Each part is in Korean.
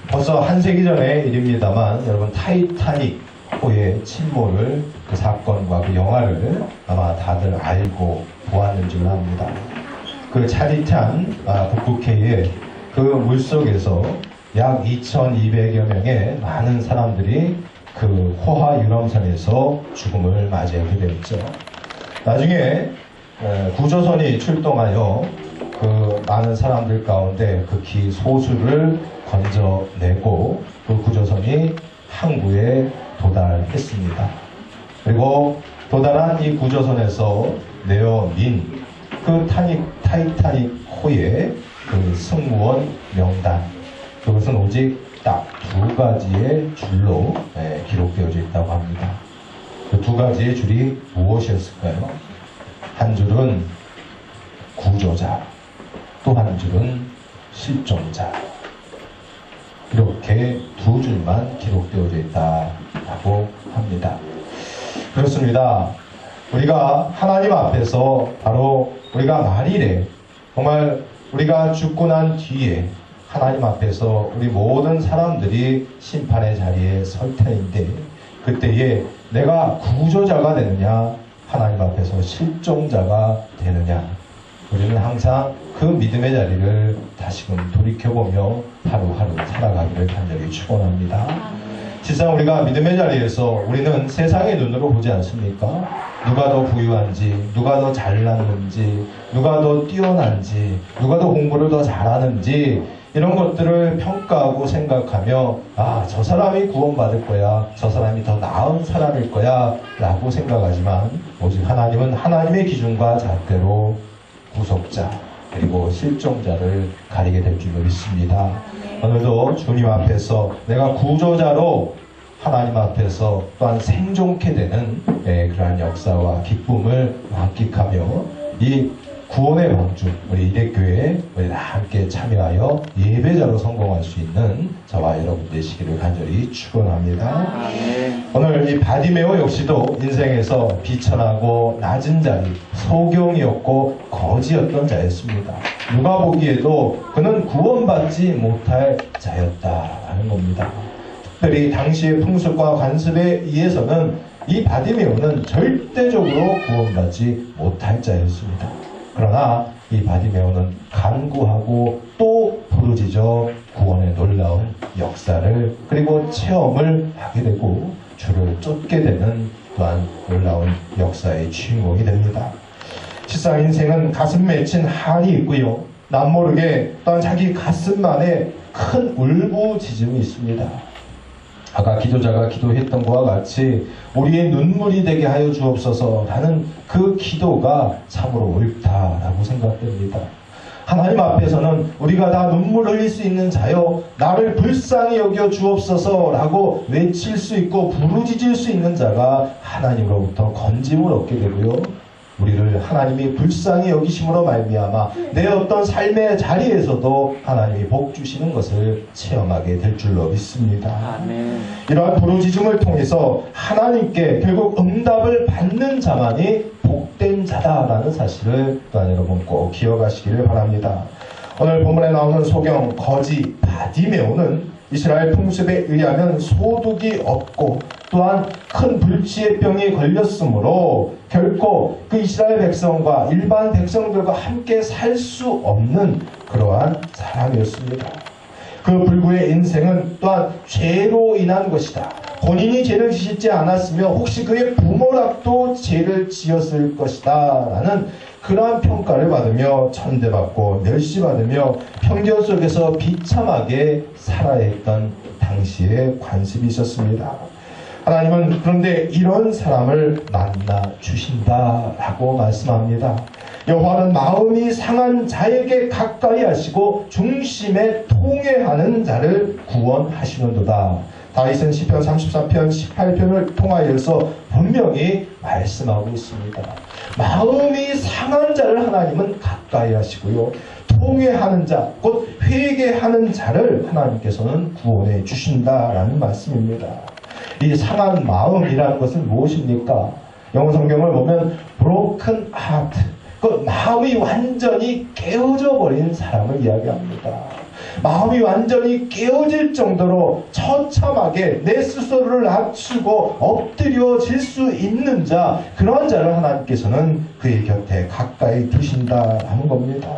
벌써 한 세기 전의 일입니다만 여러분 타이타닉 호의 침몰을 그 사건과 그 영화를 아마 다들 알고 보았는 줄 압니다. 그 차디찬 북극해의 그 물속에서 약 2200여 명의 많은 사람들이 그 호화 유람선에서 죽음을 맞이하게 되었죠. 나중에 구조선이 출동하여 그 많은 사람들 가운데 극히 소수를 건져내고 그 구조선이 항구에 도달했습니다. 그리고 도달한 이 구조선에서 내어민 그 타이타닉 호의 그 승무원 명단, 그것은 오직 딱 두 가지의 줄로 기록되어져 있다고 합니다. 그 두 가지의 줄이 무엇이었을까요? 한 줄은 구조자, 또 한 줄은 실종자. 이렇게 두 줄만 기록되어져 있다라고 합니다. 그렇습니다. 우리가 하나님 앞에서 바로 우리가 만일에 정말 우리가 죽고 난 뒤에 하나님 앞에서 우리 모든 사람들이 심판의 자리에 설 터인데, 그때에 내가 구조자가 되느냐 하나님 앞에서 실종자가 되느냐, 우리는 항상 그 믿음의 자리를 다시금 돌이켜보며 하루하루 살아가기를 간절히 축원합니다. 실상 우리가 믿음의 자리에서 우리는 세상의 눈으로 보지 않습니까? 누가 더 부유한지, 누가 더 잘났는지, 누가 더 뛰어난지, 누가 더 공부를 더 잘하는지, 이런 것들을 평가하고 생각하며 저 사람이 구원받을 거야, 저 사람이 더 나은 사람일 거야 라고 생각하지만, 오직 하나님은 하나님의 기준과 잣대로 구속자 그리고 실종자를 가리게 될 줄로 믿습니다. 오늘도 주님 앞에서 내가 구조자로 하나님 앞에서 또한 생존케 되는 그러한 역사와 기쁨을 만끽하며 이 구원의 방주 우리 이대교회에 우리 다 함께 참여하여 예배자로 성공할 수 있는 저와 여러분 되시기를 간절히 축원합니다. 오늘 이 바디메오 역시도 인생에서 비천하고 낮은 자리, 소경이었고 거지였던 자였습니다. 누가 보기에도 그는 구원받지 못할 자였다라는 겁니다. 특별히 당시의 풍습과 관습에 의해서는 이 바디메오는 절대적으로 구원받지 못할 자였습니다. 그러나 이 바디메오는 간구하고 또 부르짖어 구원의 놀라운 역사를 그리고 체험을 하게 되고 주를 쫓게 되는 또한 놀라운 역사의 주인공이 됩니다. 실상 인생은 가슴 맺힌 한이 있고요, 남모르게 또한 자기 가슴만에 큰 울부짖음이 있습니다. 아까 기도자가 기도했던 것과 같이 우리의 눈물이 되게 하여 주옵소서 라는 그 기도가 참으로 옳다라고 생각됩니다. 하나님 앞에서는 우리가 다 눈물 흘릴 수 있는 자요, 나를 불쌍히 여겨 주옵소서 라고 외칠 수 있고 부르짖을 수 있는 자가 하나님으로부터 건짐을 얻게 되고요, 우리를 하나님이 불쌍히 여기심으로 말미암아 내 어떤 삶의 자리에서도 하나님이 복 주시는 것을 체험하게 될 줄로 믿습니다. 아멘. 이러한 부르짖음을 통해서 하나님께 결국 응답을 받는 자만이 복된 자다라는 사실을 또한 여러분 꼭 기억하시기를 바랍니다. 오늘 본문에 나오는 소경 거지 바디메오는 이스라엘 풍습에 의하면 소득이 없고 또한 큰 불치의 병이 걸렸으므로 결코 그 이스라엘 백성과 일반 백성들과 함께 살 수 없는 그러한 사람이었습니다. 그 불구의 인생은 또한 죄로 인한 것이다. 본인이 죄를 짓지 않았으며 혹시 그의 부모라도 죄를 지었을 것이다 라는 그러한 평가를 받으며 천대받고 멸시받으며 편견 속에서 비참하게 살아야 했던 당시의 관습이 있었습니다. 하나님은 그런데 이런 사람을 만나 주신다라고 말씀합니다. 여호와는 마음이 상한 자에게 가까이 하시고 중심에 통회하는 자를 구원하시는도다. 다윗은 시편 34편 18편을 통하여서 분명히 말씀하고 있습니다. 마음이 상한 자를 하나님은 가까이 하시고요, 통회하는 자, 곧 회개하는 자를 하나님께서는 구원해 주신다라는 말씀입니다. 이 상한 마음이라는 것은 무엇입니까? 영어 성경을 보면 broken heart, 그 마음이 완전히 깨어져 버린 사람을 이야기합니다. 마음이 완전히 깨어질 정도로 처참하게 내 스스로를 낮추고 엎드려질 수 있는 자, 그런 자를 하나님께서는 그의 곁에 가까이 두신다라는 겁니다.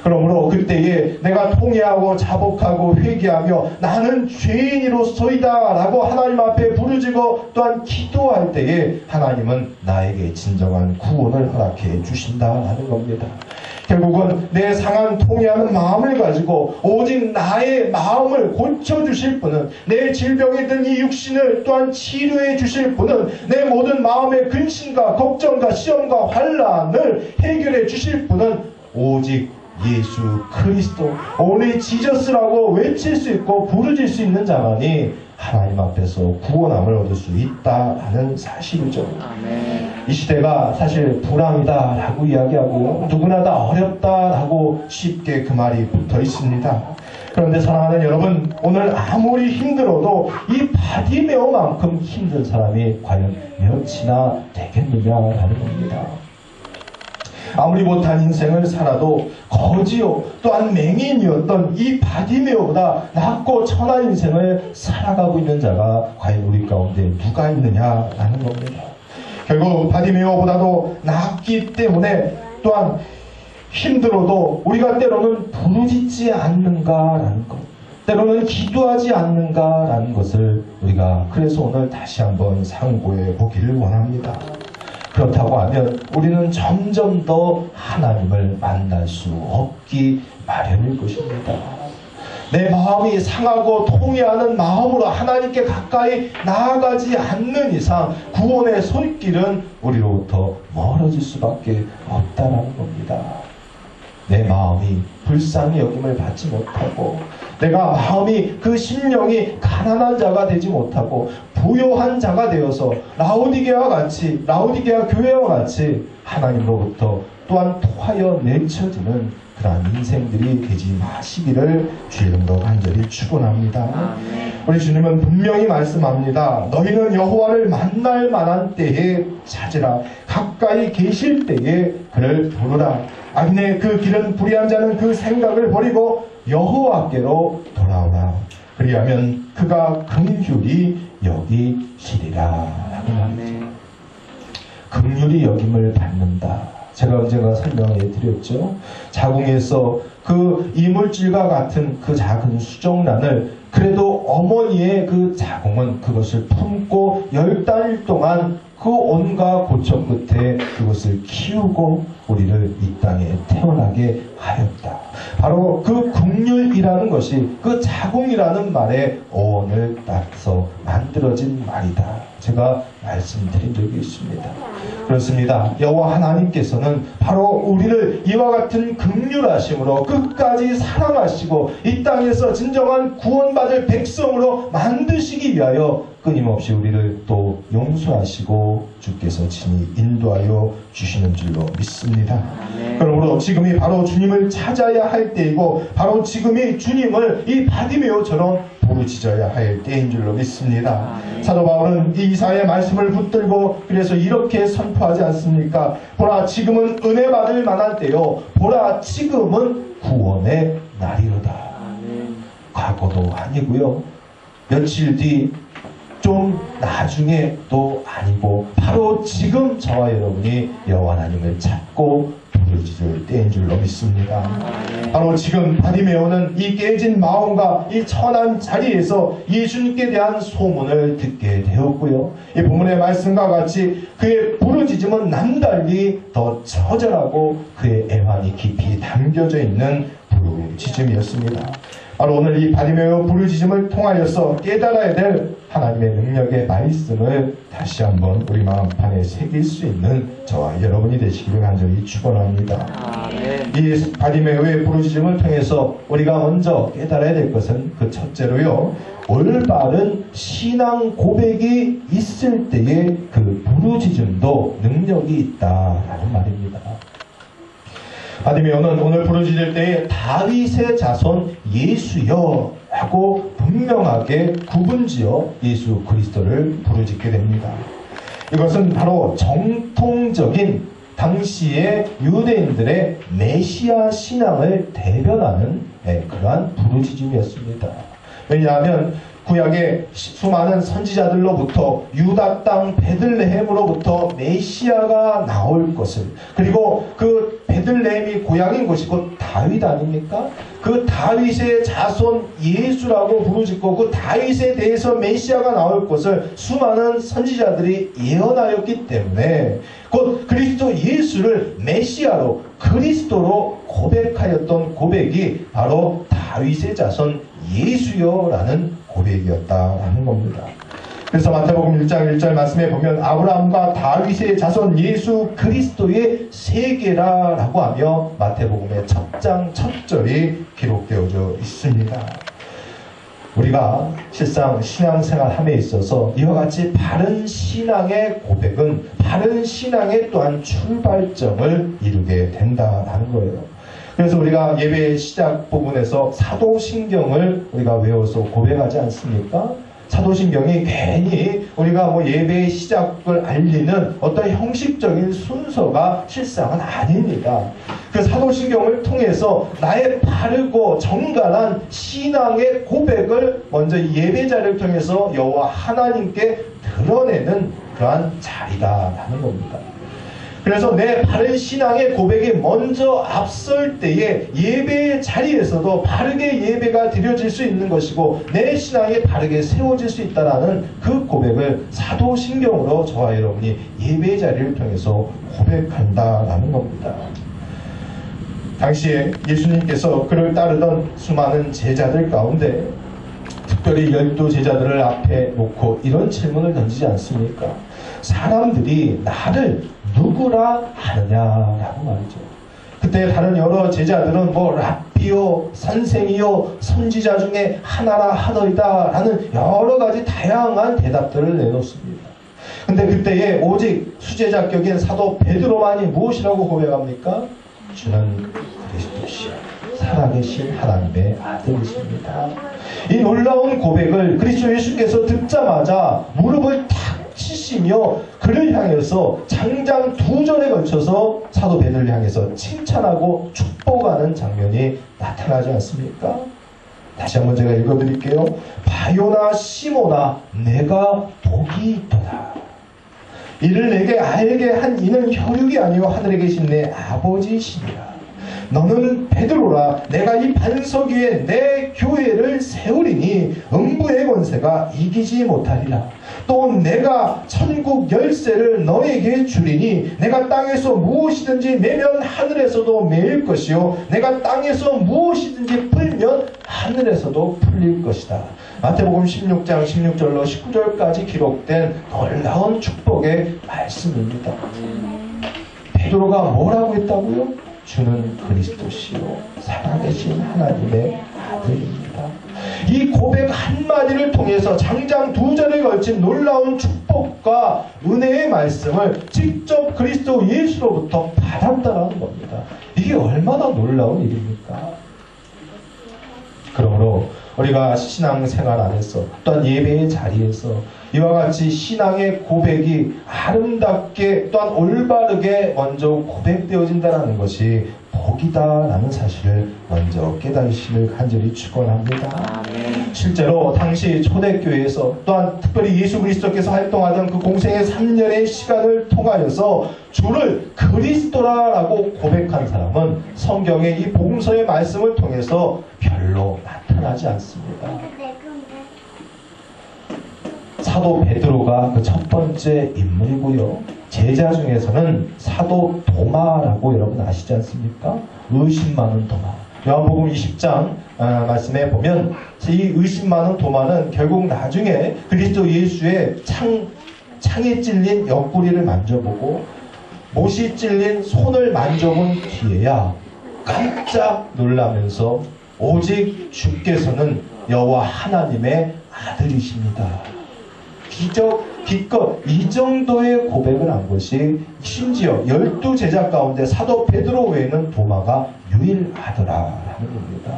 그러므로 그때에 내가 통회하고 자복하고 회개하며 나는 죄인으로서이다 라고 하나님 앞에 부르짖고 또한 기도할 때에 하나님은 나에게 진정한 구원을 허락해 주신다라는 겁니다. 결국은 내 상한 통회하는 마음을 가지고 오직 나의 마음을 고쳐주실 분은, 내 질병에 든 이 육신을 또한 치료해 주실 분은, 내 모든 마음의 근심과 걱정과 시험과 환난을 해결해 주실 분은 오직 예수 그리스도, only 지저스라고 외칠 수 있고 부르질 수 있는 자만이 하나님 앞에서 구원함을 얻을 수 있다라는 사실이죠. 아멘. 이 시대가 사실 불황이다 라고 이야기하고 누구나 다 어렵다 라고 쉽게 그 말이 붙어 있습니다. 그런데 사랑하는 여러분, 오늘 아무리 힘들어도 이 바디메오만큼 힘든 사람이 과연 몇이나 되겠느냐라는 겁니다. 아무리 못한 인생을 살아도 거지요 또한 맹인이었던 이 바디메오보다 낫고 천한 인생을 살아가고 있는 자가 과연 우리 가운데 누가 있느냐라는 겁니다. 결국 바디메오보다도 낫기 때문에 또한 힘들어도 우리가 때로는 부르짖지 않는가라는 것, 때로는 기도하지 않는가라는 것을 우리가 그래서 오늘 다시 한번 상고해 보기를 원합니다. 그렇다고 하면 우리는 점점 더 하나님을 만날 수 없기 마련일 것입니다. 내 마음이 상하고 통회하는 마음으로 하나님께 가까이 나아가지 않는 이상 구원의 손길은 우리로부터 멀어질 수밖에 없다는 겁니다. 내 마음이 불쌍히 여김을 받지 못하고 내가 마음이 그 심령이 가난한 자가 되지 못하고 부요한 자가 되어서 라오디게아와 같이, 라오디게아 교회와 같이 하나님으로부터 또한 토하여 내쳐지는 그러한 인생들이 되지 마시기를 주님으로 간절히 축원합니다. 우리 주님은 분명히 말씀합니다. 너희는 여호와를 만날 만한 때에 찾으라. 가까이 계실 때에 그를 부르라. 악내의 그 길은 불의한 자는 그 생각을 버리고 여호와께로 돌아오라. 그리하면 그가 긍휼히 여기시리라 라고 합니다. 긍휼히 여김을 받는다. 제가 언젠가 설명해 드렸죠. 자궁에서 그 이물질과 같은 그 작은 수정란을 그래도 어머니의 그 자궁은 그것을 품고 10달 동안 그 온갖 고통 끝에 그것을 키우고 우리를 이 땅에 태어나게 하였다. 바로 그 긍휼이라는 것이 그 자궁이라는 말의 어원을 따서 만들어진 말이다. 제가 말씀드린 적이 있습니다. 그렇습니다. 여호와 하나님께서는 바로 우리를 이와 같은 긍휼하심으로 끝까지 사랑하시고 이 땅에서 진정한 구원받을 백성으로 만드시기 위하여 끊임없이 우리를 또 용서하시고 주께서 친히 인도하여 주시는 줄로 믿습니다. 그러므로 지금이 바로 주님을 찾아야 할 때이고 바로 지금이 주님을 이 바디메오처럼 부르짖어야 할 때인 줄로 믿습니다. 사도 바울은 이 이사야의 말씀을 붙들고 그래서 이렇게 선포하지 않습니까? 보라 지금은 은혜 받을 만한 때요, 보라 지금은 구원의 날이로다. 과거도 아니고요, 며칠 뒤 좀 나중에 또 아니고 바로 지금 저와 여러분이 여호와 하나님을 찾고 부르짖을 때인 줄로 믿습니다. 바로 지금 바디메오는 이 깨진 마음과 이 천한 자리에서 예수님께 대한 소문을 듣게 되었고요. 이 본문의 말씀과 같이 그의 부르짖음은 남달리 더 처절하고 그의 애환이 깊이 담겨져 있는 부르짖음이었습니다. 바로 오늘 이 바디메오 부르짖음을 통하여서 깨달아야 될 하나님의 능력의 말씀을 다시 한번 우리 마음판에 새길 수 있는 저와 여러분이 되시기를 간절히 축원합니다. 이 바디메오의 부르짖음을 통해서 우리가 먼저 깨달아야 될 것은 그 첫째로요, 올바른 신앙 고백이 있을 때의 그 부르짖음도 능력이 있다라는 말입니다. 바디메오는 오늘 부르짖을 때에 다윗의 자손 예수여 라고 분명하게 구분지어 예수 그리스도를 부르짖게 됩니다. 이것은 바로 정통적인 당시의 유대인들의 메시아 신앙을 대변하는 그러한 부르짖음이었습니다. 왜냐하면 구약의 수많은 선지자들로부터 유다 땅 베들레헴으로부터 메시아가 나올 것을, 그리고 그 베들레헴이 고향인 곳이 곧 다윗 아닙니까? 그 다윗의 자손 예수라고 부르짖고 그 다윗에 대해서 메시아가 나올 것을 수많은 선지자들이 예언하였기 때문에 곧 그리스도 예수를 메시아로 그리스도로 고백하였던 고백이 바로 다윗의 자손 예수여라는 고백이었다라는 겁니다. 그래서 마태복음 1장 1절 말씀에 보면 아브라함과 다윗의 자손 예수 그리스도의 세계라라고 하며 마태복음의 첫 장 첫 절이 기록되어져 있습니다. 우리가 실상 신앙생활함에 있어서 이와 같이 바른 신앙의 고백은 바른 신앙의 또한 출발점을 이루게 된다라는 거예요. 그래서 우리가 예배 시작 부분에서 사도신경을 우리가 외워서 고백하지 않습니까? 사도신경이 괜히 우리가 뭐 예배의 시작을 알리는 어떤 형식적인 순서가 실상은 아닙니다. 그 사도신경을 통해서 나의 바르고 정갈한 신앙의 고백을 먼저 예배자를 통해서 여호와 하나님께 드러내는 그러한 자리다라는 겁니다. 그래서 내 바른 신앙의 고백이 먼저 앞설 때에 예배의 자리에서도 바르게 예배가 드려질 수 있는 것이고 내 신앙이 바르게 세워질 수 있다는 그 고백을 사도신경으로 저와 여러분이 예배의 자리를 통해서 고백한다라는 겁니다. 당시에 예수님께서 그를 따르던 수많은 제자들 가운데 특별히 12제자들을 앞에 놓고 이런 질문을 던지지 않습니까? 사람들이 나를 누구라 하느냐라고 말이죠. 그때 다른 여러 제자들은 뭐 랍비요, 선생이요, 선지자 중에 하나라 하더이다 라는 여러 가지 다양한 대답들을 내놓습니다. 근데 그때에 오직 수제자격인 사도 베드로만이 무엇이라고 고백합니까? 주는 그리스도시요 살아계신 하나님의 아들이십니다. 이 놀라운 고백을 그리스도 예수께서 듣자마자 무릎을 탁 치시며 그를 향해서 장장 2절에 걸쳐서 사도 베드로를 향해서 칭찬하고 축복하는 장면이 나타나지 않습니까? 다시 한번 제가 읽어드릴게요. 바요나 시모나 내가 복이 있도다. 이를 내게 알게 한 이는 혈육이 아니요 하늘에 계신 내 아버지시니라. 너는 베드로라. 내가 이 반석 위에 내 교회를 세우리니 음부의 권세가 이기지 못하리라. 또 내가 천국 열쇠를 너에게 주리니 내가 땅에서 무엇이든지 매면 하늘에서도 매일 것이요 내가 땅에서 무엇이든지 풀면 하늘에서도 풀릴 것이다. 마태복음 16장 16절로 19절까지 기록된 놀라운 축복의 말씀입니다. 베드로가 뭐라고 했다고요? 주는 그리스도시요 살아계신 하나님의 아들입니다. 이 고백 한마디를 통해서 장장 2절에 걸친 놀라운 축복과 은혜의 말씀을 직접 그리스도 예수로부터 받았다는 겁니다. 이게 얼마나 놀라운 일입니까? 그러므로 우리가 신앙생활 안에서 또한 예배의 자리에서 이와 같이 신앙의 고백이 아름답게 또한 올바르게 먼저 고백되어진다는 것이 복이다라는 사실을 먼저 깨달으시길 간절히 축원합니다. 실제로 당시 초대교회에서 또한 특별히 예수 그리스도께서 활동하던 그 공생의 3년의 시간을 통하여서 주를 그리스도라고 고백한 사람은 성경의 이 복음서의 말씀을 통해서 별로 나타나지 않습니다. 사도 베드로가 그 첫 번째 인물이고요. 제자 중에서는 사도 도마라고 여러분 아시지 않습니까? 의심 많은 도마. 요한복음 20장 말씀에 보면 이 의심 많은 도마는 결국 나중에 그리스도 예수의 창에 찔린 옆구리를 만져보고 못이 찔린 손을 만져본 뒤에야 깜짝 놀라면서 오직 주께서는 여호와 하나님의 아들이십니다. 기껏 이 정도의 고백을 한 것이 심지어 12제자 가운데 사도 베드로 외에는 도마가 유일하더라라는 겁니다.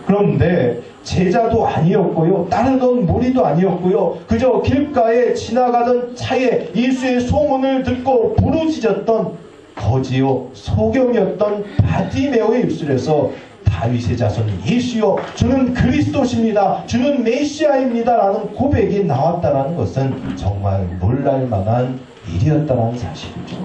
그런데 제자도 아니었고요. 따르던 무리도 아니었고요. 그저 길가에 지나가던 차에 예수의 소문을 듣고 부르짖었던 거지요 소경이었던 바디메오의 입술에서 다윗의 자손 예수여 주는 그리스도십니다. 주는 메시아입니다. 라는 고백이 나왔다는 것은 정말 놀랄만한 일이었다는 사실이죠.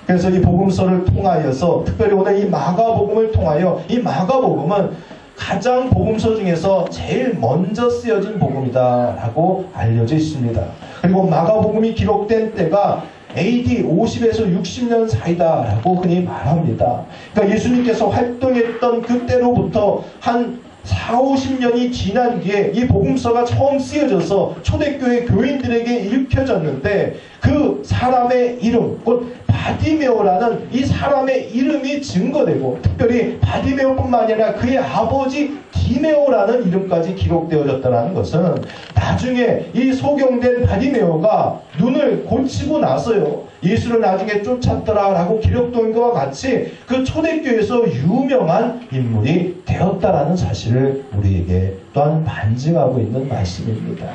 그래서 이 복음서를 통하여서 특별히 오늘 이 마가복음을 통하여 이 마가복음은 가장 복음서 중에서 제일 먼저 쓰여진 복음이다 라고 알려져 있습니다. 그리고 마가복음이 기록된 때가 AD 50에서 60년 사이다 라고 흔히 말합니다. 그러니까 예수님께서 활동했던 그때로부터 한 4, 50년이 지난 뒤에 이 복음서가 처음 쓰여져서 초대교회 교인들에게 읽혀졌는데 그 사람의 이름, 곧 바디메오라는 이 사람의 이름이 증거되고 특별히 바디메오뿐만 아니라 그의 아버지 디메오라는 이름까지 기록되어졌다는 것은 나중에 이 소경된 바디메오가 눈을 고치고 나서요 예수를 나중에 쫓았더라라고 기록된 것과 같이 그 초대교회에서 유명한 인물이 되었다라는 사실을 우리에게 또한 반증하고 있는 말씀입니다.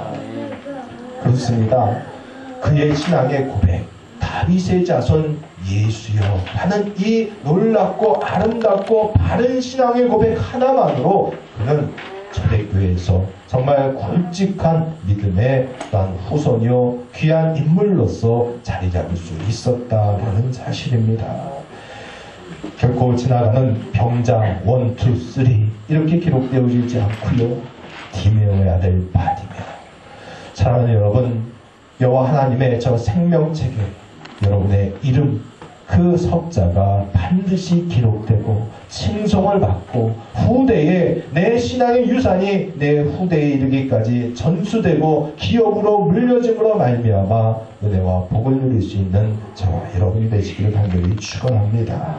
그렇습니다. 그의 신앙의 고백, 다윗의 자손 예수여 하는 이 놀랍고 아름답고 바른 신앙의 고백 하나만으로 그는 초대교회에서 정말 굵직한 믿음의 또한 후손이요 귀한 인물로서 자리 잡을 수 있었다라는 사실입니다. 결코 지나가는 병장 1, 2, 3 이렇게 기록되어지지 않고요 디메오의 아들 바디메오. 사랑하는 여러분, 여호와 하나님의 저 생명책에 여러분의 이름 그 석자가 반드시 기록되고 칭송을 받고 후대에 내 신앙의 유산이 내 후대에 이르기까지 전수되고 기업으로 물려짐으로 말미암아 은혜와 복을 누릴 수 있는 저와 여러분이 되시기를 간절히 축원합니다.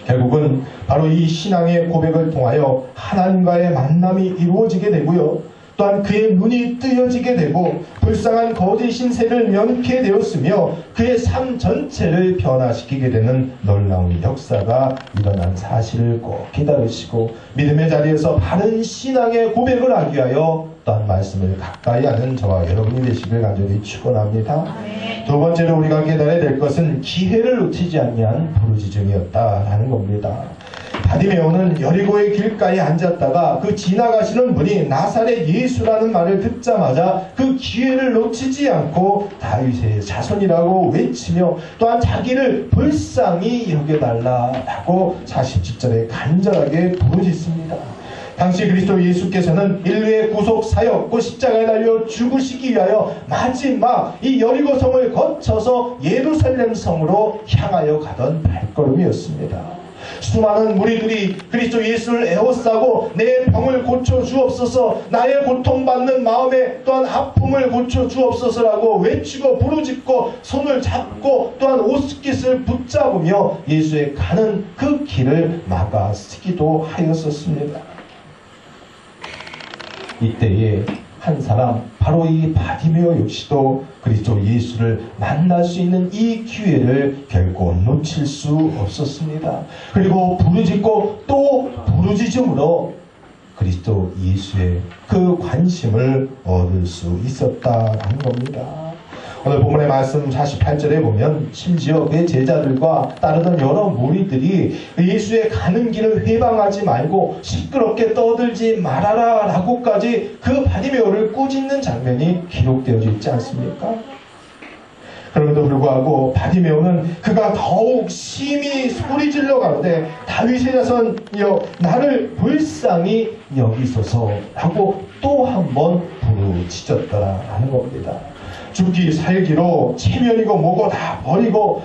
결국은 바로 이 신앙의 고백을 통하여 하나님과의 만남이 이루어지게 되고요. 또한 그의 눈이 뜨여지게 되고 불쌍한 거짓 신세를 면케 되었으며 그의 삶 전체를 변화시키게 되는 놀라운 역사가 일어난 사실을 꼭 기다리시고 믿음의 자리에서 바른 신앙의 고백을 하기 위하여 또한 말씀을 가까이 하는 저와 여러분이 되시길 간절히 축원합니다. 두 번째로 우리가 깨달아야 될 것은 기회를 놓치지 아니한 부르짖음이었다라는 겁니다. 바디메오는 여리고의 길가에 앉았다가 그 지나가시는 분이 나사렛 예수라는 말을 듣자마자 그 기회를 놓치지 않고 다윗의 자손이라고 외치며 또한 자기를 불쌍히 여겨달라라고 47절에 간절하게 부르짖습니다. 당시 그리스도 예수께서는 인류의 구속 사역, 그 십자가에 달려 죽으시기 위하여 마지막 이 여리고성을 거쳐서 예루살렘 성으로 향하여 가던 발걸음이었습니다. 수많은 무리들이 그리스도 예수를 에워싸고 내 병을 고쳐 주옵소서, 나의 고통받는 마음에 또한 아픔을 고쳐 주옵소서라고 외치고 부르짖고 손을 잡고 또한 옷깃을 붙잡으며 예수의 가는 그 길을 막아쓰기도 하였었습니다. 이때에 한 사람, 바로 이 바디메오 역시도 그리스도 예수를 만날 수 있는 이 기회를 결코 놓칠 수 없었습니다. 그리고 부르짖고 또 부르짖음으로 그리스도 예수의 그 관심을 얻을 수 있었다는 겁니다. 오늘 본문의 말씀 48절에 보면 심지어 그의 제자들과 따르던 여러 무리들이 예수의 가는 길을 회방하지 말고 시끄럽게 떠들지 말아라 라고까지 그 바디메오를 꾸짖는 장면이 기록되어져 있지 않습니까? 그럼에도 불구하고 바디메오는 그가 더욱 심히 소리질러 가는데 다윗의 자손이여 나를 불쌍히 여기소서라고 또 한 번 부르짖었더라라는 겁니다. 죽기 살기로 체면이고 뭐고 다 버리고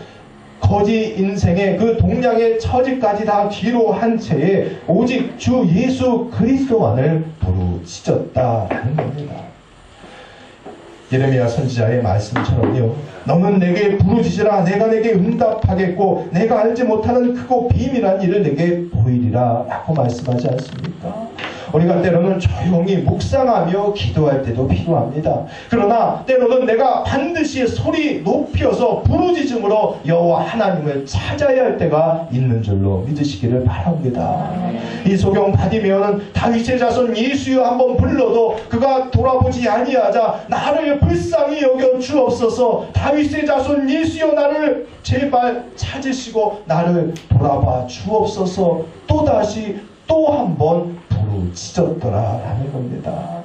거지 인생의 그 동량의 처지까지 다 뒤로 한 채에 오직 주 예수 그리스도만을 부르짖었다라는 겁니다. 예레미야 선지자의 말씀처럼요, 너는 내게 부르짖으라 내가 내게 응답하겠고 내가 알지 못하는 크고 비밀한 일을 내게 보이리라 라고 말씀하지 않습니까? 우리가 때로는 조용히 묵상하며 기도할 때도 필요합니다. 그러나 때로는 내가 반드시 소리 높여서 부르짖음으로 여호와 하나님을 찾아야 할 때가 있는 줄로 믿으시기를 바랍니다. 이 소경 바디메오는 다윗의 자손 예수여 한번 불러도 그가 돌아보지 아니하자 나를 불쌍히 여겨 주옵소서, 다윗의 자손 예수여 나를 제발 찾으시고 나를 돌아봐 주옵소서, 또다시 또 한 번 부르짖었더라 라는 겁니다.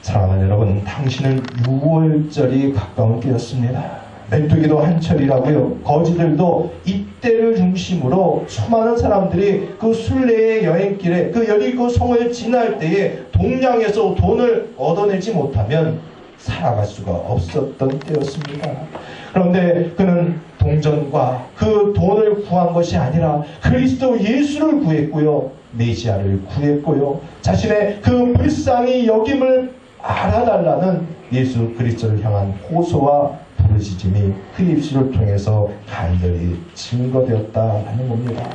사랑하는 여러분, 당신은 6월절이 가까운 때였습니다. 메뚜기도 한철이라고요. 거지들도 이때를 중심으로 수많은 사람들이 그 순례의 여행길에 그 여리고 성을 지날 때에 동량에서 돈을 얻어내지 못하면 살아갈 수가 없었던 때였습니다. 그런데 그는 동전과 그 돈을 구한 것이 아니라 그리스도 예수를 구했고요, 메시아를 구했고요, 자신의 그 불쌍히 여김을 알아달라는 예수 그리스도를 향한 호소와 부르짖음이 그 입술을 통해서 간절히 증거되었다라는 겁니다.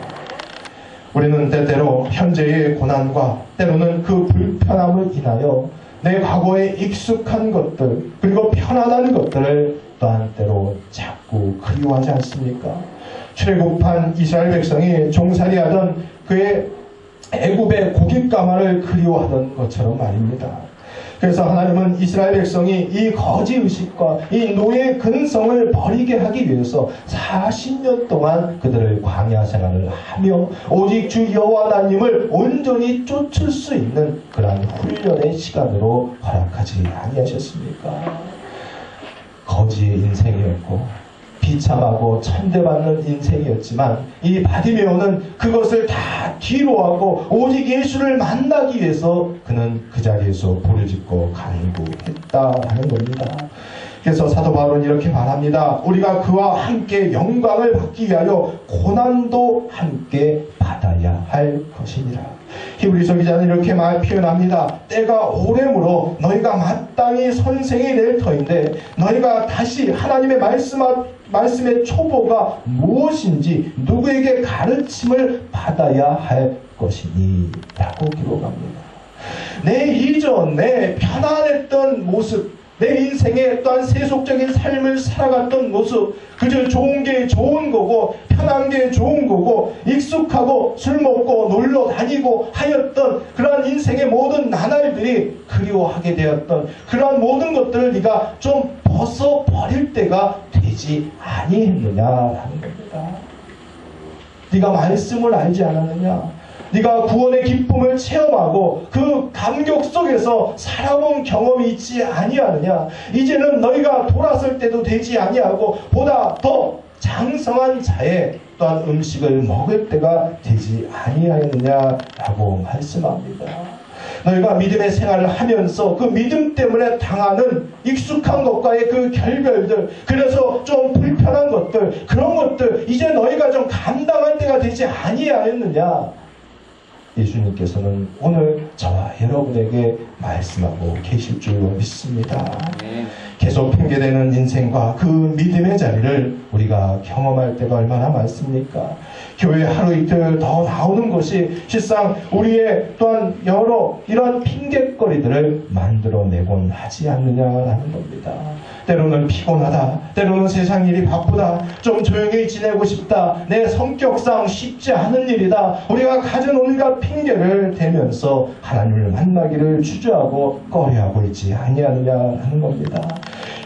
우리는 때때로 현재의 고난과 때로는 그 불편함을 인하여 내 과거에 익숙한 것들 그리고 편안한 것들을 또한 때로 자꾸 그리워하지 않습니까? 출애굽한 이스라엘 백성이 종살이하던 그의 애굽의 고깃가마를 그리워하던 것처럼 말입니다. 그래서 하나님은 이스라엘 백성이 이 거지의식과 이 노예 근성을 버리게 하기 위해서 40년 동안 그들을 광야 생활을 하며 오직 주 여호와 하나님을 온전히 쫓을 수 있는 그러한 훈련의 시간으로 허락하지 아니하셨습니까? 거지의 인생이었고 비참하고 천대받는 인생이었지만 이 바디메오는 그것을 다 뒤로하고 오직 예수를 만나기 위해서 그는 그 자리에서 부르짖고 간구했다라는 겁니다. 그래서 사도 바울은 이렇게 말합니다. 우리가 그와 함께 영광을 받기 위하여 고난도 함께 받아야 할 것이니라. 히브리서 기자는 이렇게 표현합니다. 때가 오래므로 너희가 마땅히 선생이 될 터인데 너희가 다시 하나님의 말씀의 초보가 무엇인지 누구에게 가르침을 받아야 할 것이니 라고 기록합니다. 내 이전 내 편안했던 모습, 내 인생의 또한 세속적인 삶을 살아갔던 모습, 그저 좋은 게 좋은 거고 편한 게 좋은 거고 익숙하고 술 먹고 놀러 다니고 하였던 그러한 인생의 모든 나날들이 그리워하게 되었던 그러한 모든 것들을 네가 좀 벗어버릴 때가 되지 아니했느냐라는 겁니다. 네가 말씀을 알지 않았느냐? 네가 구원의 기쁨을 체험하고 그 감격 속에서 살아본 경험이 있지 아니하느냐? 이제는 너희가 돌았을 때도 되지 아니하고 보다 더 장성한 자의 또한 음식을 먹을 때가 되지 아니하였느냐라고 말씀합니다. 너희가 믿음의 생활을 하면서 그 믿음 때문에 당하는 익숙한 것과의 그 결별들, 그래서 좀 불편한 것들, 그런 것들 이제 너희가 좀 감당할 때가 되지 아니하였느냐? 예수님께서는 오늘 저와 여러분에게 말씀하고 계실 줄로 믿습니다. 계속 핑계대는 인생과 그 믿음의 자리를 우리가 경험할 때가 얼마나 많습니까? 교회 하루 이틀 더 나오는 것이 실상 우리의 또한 여러 이런 핑계거리들을 만들어내곤 하지 않느냐라는 겁니다. 때로는 피곤하다, 때로는 세상 일이 바쁘다, 좀 조용히 지내고 싶다, 내 성격상 쉽지 않은 일이다, 우리가 가진 온갖 핑계를 대면서 하나님을 만나기를 주저하고 꺼려하고 있지 아니하느냐라는 겁니다.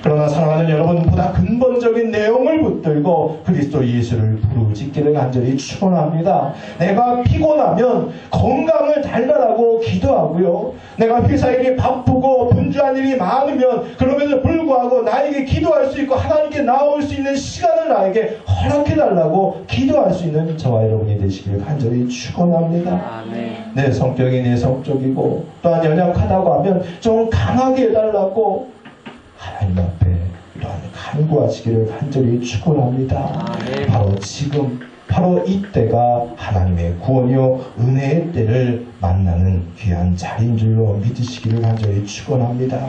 그러나 사랑하는 여러분, 보다 근본적인 내용을 붙들고 그리스도 예수를 부르짖기를 간절히 축원합니다. 내가 피곤하면 건강을 달라라고 기도하고요, 내가 회사 일이 바쁘고 분주한 일이 많으면 그럼에도 불구하고 나에게 기도할 수 있고 하나님께 나올 수 있는 시간을 나에게 허락해달라고 기도할 수 있는 저와 여러분이 되시기를 간절히 축원합니다. 내 성격이 내성적이고 또한 연약하다고 하면 좀 강하게 해달라고 하나님 앞에 이러한 간구하시기를 간절히 축원합니다. 바로 지금, 바로 이때가 하나님의 구원이요 은혜의 때를 만나는 귀한 자리인 줄로 믿으시기를 간절히 축원합니다.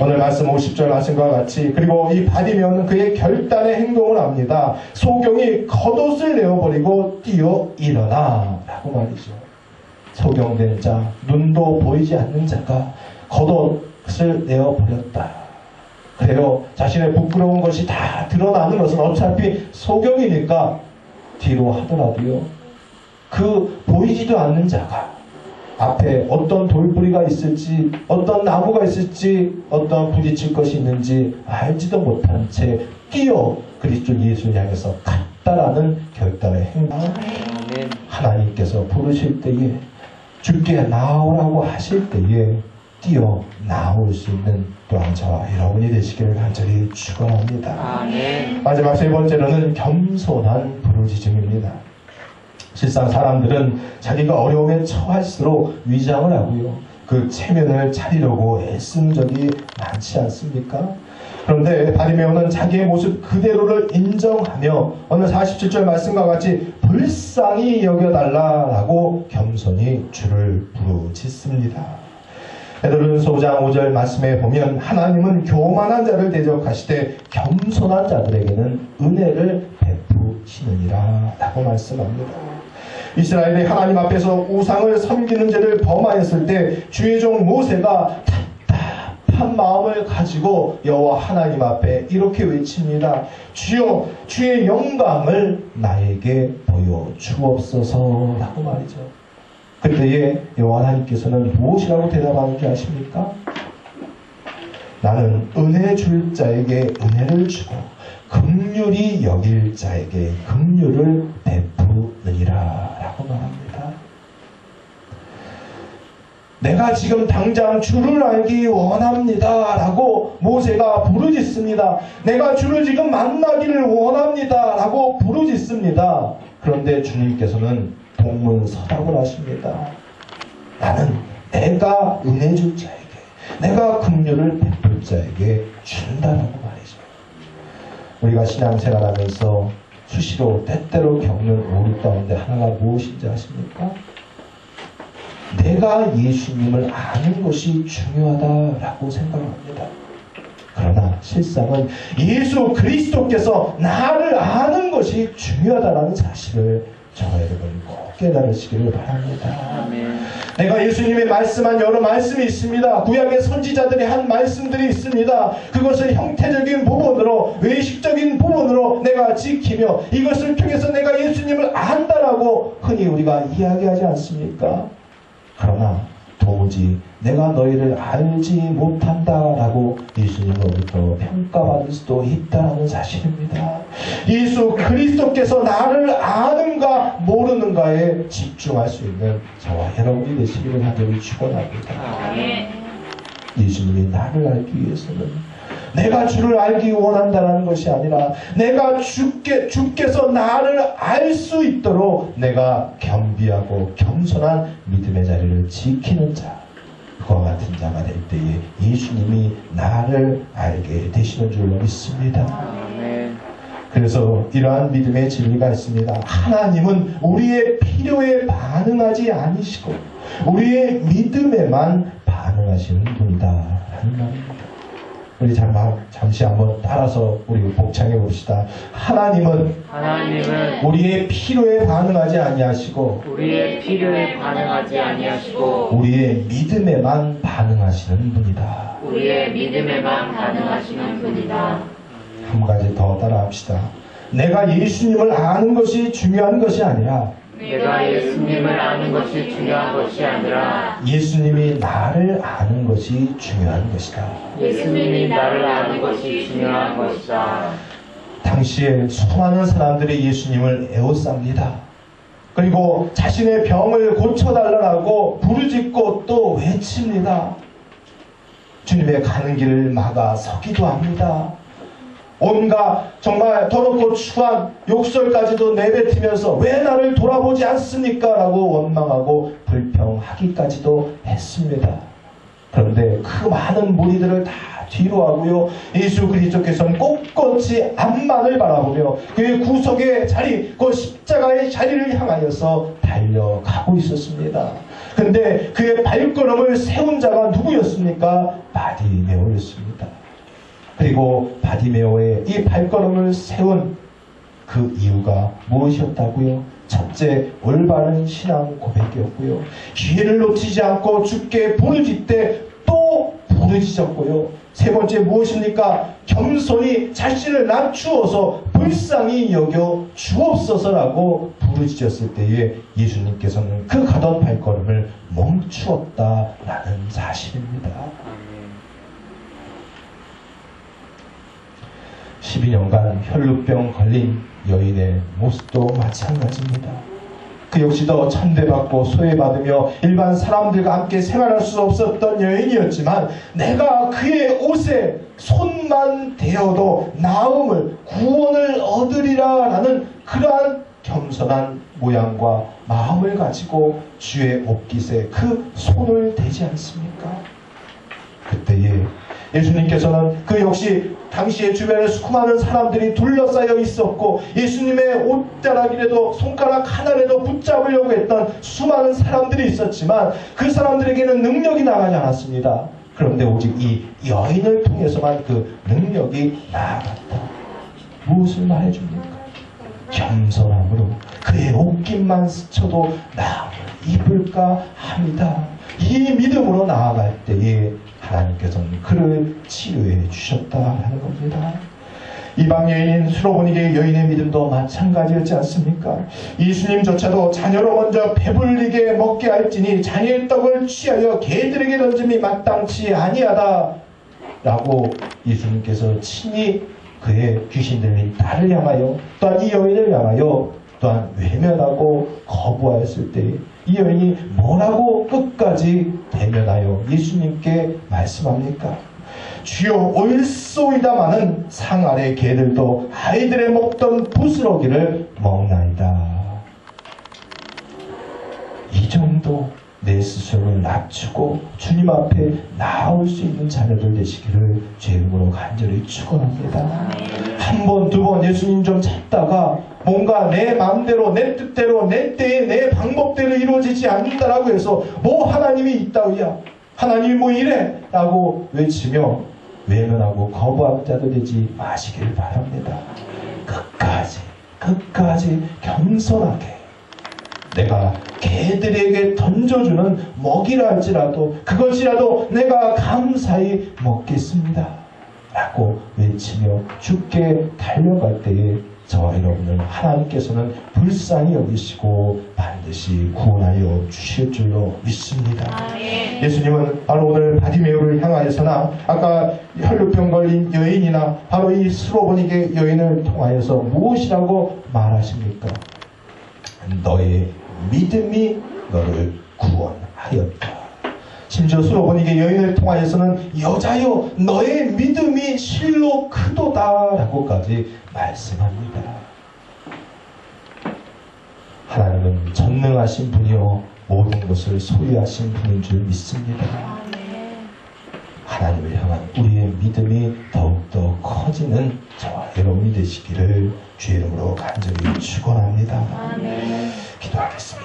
오늘 말씀 50절 말씀과 같이, 그리고 이 바디메오는 그의 결단의 행동을 합니다. 소경이 겉옷을 내어버리고 뛰어 일어나 라고 말이죠. 소경된 자, 눈도 보이지 않는 자가 겉옷을 내어버렸다. 그래요. 자신의 부끄러운 것이 다 드러나는 것은 어차피 소경이니까 뒤로 하더라도요. 그 보이지도 않는 자가 앞에 어떤 돌부리가 있을지, 어떤 나무가 있을지, 어떤 부딪힐 것이 있는지 알지도 못한 채 뛰어 그리스도 예수를 향해서 갔다라는 결단의 행동. 하나님께서 부르실 때에, 주께 나오라고 하실 때에 뛰어 나올 수 있는 또한 저와 여러분이 되시기를 간절히 축원합니다. 마지막 세 번째로는 겸손한 부르짖음입니다. 실상 사람들은 자기가 어려움에 처할수록 위장을 하고요. 그 체면을 차리려고 애쓴 적이 많지 않습니까? 그런데 바리메오는 자기의 모습 그대로를 인정하며 오늘 47절 말씀과 같이 불쌍히 여겨달라라고 겸손히 주를 부르짖습니다. 베드로전서 5장 5절 말씀에 보면 하나님은 교만한 자를 대적하시되 겸손한 자들에게는 은혜를 베푸시느니라 라고 말씀합니다. 이스라엘이 하나님 앞에서 우상을 섬기는 죄를 범하였을 때 주의 종 모세가 답답한 마음을 가지고 여호와 하나님 앞에 이렇게 외칩니다. 주여, 주의 영광을 나에게 보여주옵소서 라고 말이죠. 그때에 여호와 하나님께서는 무엇이라고 대답하는 줄 아십니까? 나는 은혜 줄 자에게 은혜를 주고 긍휼히 여길 자에게 긍휼을 베푸느니라 라고 말합니다. 내가 지금 당장 주를 알기 원합니다 라고 모세가 부르짖습니다. 내가 주를 지금 만나기를 원합니다 라고 부르짖습니다. 그런데 주님께서는 동문서답을 하십니다. 나는 내가 은혜 줄 자에게, 내가 긍휼을 베풀 자에게 준다라고 말이죠. 우리가 신앙생활하면서 수시로 때때로 겪는 오류 가운데 하나가 무엇인지 아십니까? 내가 예수님을 아는 것이 중요하다라고 생각합니다. 그러나 실상은 예수 그리스도께서 나를 아는 것이 중요하다는 사실을 저와 여러분 꼭 깨달으시기를 바랍니다. 아멘. 내가 예수님이 말씀한 여러 말씀이 있습니다. 구약의 선지자들이 한 말씀들이 있습니다. 그것을 형태적인 부분으로, 외식적인 부분으로 내가 지키며 이것을 통해서 내가 예수님을 안다라고 흔히 우리가 이야기하지 않습니까? 그러나 도무지 내가 너희를 알지 못한다라고 예수님으로부터 평가받을 수도 있다는 사실입니다. 예수 그리스도께서 나를 아는가 모르는가에 집중할 수 있는 저와 여러분이 되시기를 간절히 축원합니다. 예수님이 나를 알기 위해서는 내가 주를 알기 원한다는 것이 아니라 내가 주께서 나를 알 수 있도록 내가 겸비하고 겸손한 믿음의 자리를 지키는 자, 그와 같은 자가 될 때에 예수님이 나를 알게 되시는 줄 믿습니다. 아멘. 그래서 이러한 믿음의 진리가 있습니다. 하나님은 우리의 필요에 반응하지 않으시고 우리의 믿음에만 반응하시는 분이다 라는 말입니다. 우리 잠시 한번 따라서 우리 복창해 봅시다. 하나님은 우리의 필요에 반응하지 아니하시고 우리의 믿음에만 반응하시는 분이다. 한 가지 더 따라합시다. 내가 예수님을 아는 것이 중요한 것이 아니라 예수님이 나를 아는 것이 중요한 것이다. 당시에 수많은 사람들이 예수님을 애워쌉니다. 그리고 자신의 병을 고쳐달라고 부르짖고 또 외칩니다. 주님의 가는 길을 막아 서기도 합니다. 온갖 정말 더럽고 추한 욕설까지도 내뱉으면서 왜 나를 돌아보지 않습니까? 라고 원망하고 불평하기까지도 했습니다. 그런데 그 많은 무리들을 다 뒤로 하고요. 예수 그리스도께서는 꼿꼿이 앞만을 바라보며 그의 구속의 자리, 그 십자가의 자리를 향하여서 달려가고 있었습니다. 그런데 그의 발걸음을 세운 자가 누구였습니까? 바디메오였습니다. 그리고 바디메오의 이 발걸음을 세운 그 이유가 무엇이었다고요? 첫째, 올바른 신앙 고백이었고요. 기회를 놓치지 않고 주께 부르짖되 또 부르짖었고요. 세 번째 무엇입니까? 겸손히 자신을 낮추어서 불쌍히 여겨 주옵소서라고 부르짖었을 때에 예수님께서는 그 가던 발걸음을 멈추었다라는 사실입니다. 12년간 혈루병 걸린 여인의 모습도 마찬가지입니다. 그 역시도 천대받고 소외받으며 일반 사람들과 함께 생활할 수 없었던 여인이었지만 내가 그의 옷에 손만 대어도 나음을 구원을 얻으리라 라는 그러한 겸손한 모양과 마음을 가지고 주의 옷깃에 그 손을 대지 않습니까? 그때에 예수님께서는 그 역시 당시의 주변에 수많은 사람들이 둘러싸여 있었고 예수님의 옷자락이라도 손가락 하나라도 붙잡으려고 했던 수많은 사람들이 있었지만 그 사람들에게는 능력이 나가지 않았습니다. 그런데 오직 이 여인을 통해서만 그 능력이 나아갔다. 무엇을 말해줍니까? 겸손함으로 그의 옷깃만 스쳐도 나음을 입을까 합니다. 이 믿음으로 나아갈 때에 하나님께서는 그를 치유해 주셨다라는 겁니다. 이방 여인인 수로보니게 여인의 믿음도 마찬가지였지 않습니까? 예수님조차도 자녀로 먼저 배불리게 먹게 할지니 자녀의 떡을 취하여 개들에게 던짐이 마땅치 아니하다 라고 예수님께서 친히 그의 귀신 들린 딸을 향하여 또한 이 여인을 향하여 또한 외면하고 거부하였을 때 이 여인이 뭐라고 끝까지 대면하여 예수님께 말씀합니까? 주여 옳소이다마는 상 아래 개들도 아이들의 먹던 부스러기를 먹나이다. 이 정도 내 스스로를 낮추고 주님 앞에 나올 수 있는 자녀들 되시기를 제 이름으로 간절히 축원합니다. 한 번, 두 번 예수님 좀 찾다가 뭔가 내 마음대로, 내 뜻대로, 내 때에, 내 방법대로 이루어지지 않는다라고 해서 뭐 하나님이 있다우야, 하나님이 뭐 이래 라고 외치며 외면하고 거부하는 자들 되지 마시길 바랍니다. 끝까지 겸손하게 내가 개들에게 던져주는 먹이라 할지라도 그것이라도 내가 감사히 먹겠습니다 라고 외치며 주께 달려갈 때에 저와 여러분을 하나님께서는 불쌍히 여기시고 반드시 구원하여 주실 줄로 믿습니다. 예수님은 바로 오늘 바디메오를 향하여서나 아까 혈루병 걸린 여인이나 바로 이 수로보니게 여인을 통하여서 무엇이라고 말하십니까? 너의 믿음이 너를 구원하였다. 심지어 수로보니게 여인을 통하여서는 여자여 너의 믿음이 실로 크도다 라고까지 말씀합니다. 하나님은 전능하신 분이요 모든 것을 소유하신 분인 줄 믿습니다. 하나님을 향한 우리의 믿음이 더욱더 커지는 저와 여러분이 되시기를 주의 이름으로 간절히 축원합니다. 기도하겠습니다.